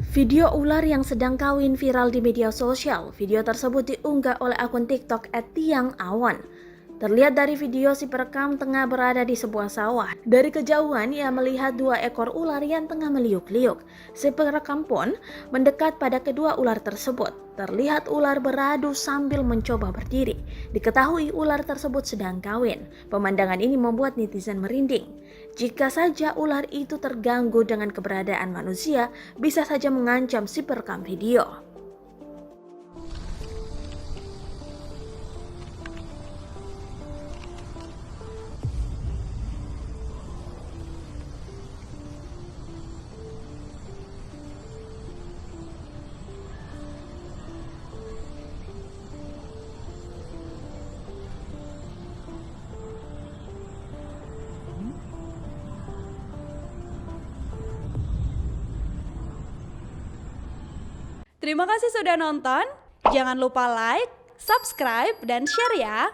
Video ular yang sedang kawin viral di media sosial. Video tersebut diunggah oleh akun TikTok @tiangawan. Terlihat dari video si perekam tengah berada di sebuah sawah. Dari kejauhan ia melihat dua ekor ular yang tengah meliuk-liuk. Si perekam pun mendekat pada kedua ular tersebut. Terlihat ular beradu sambil mencoba berdiri. Diketahui ular tersebut sedang kawin. Pemandangan ini membuat netizen merinding. Jika saja ular itu terganggu dengan keberadaan manusia, bisa saja mengancam si perekam video. Terima kasih sudah nonton. Jangan lupa like, subscribe, dan share ya.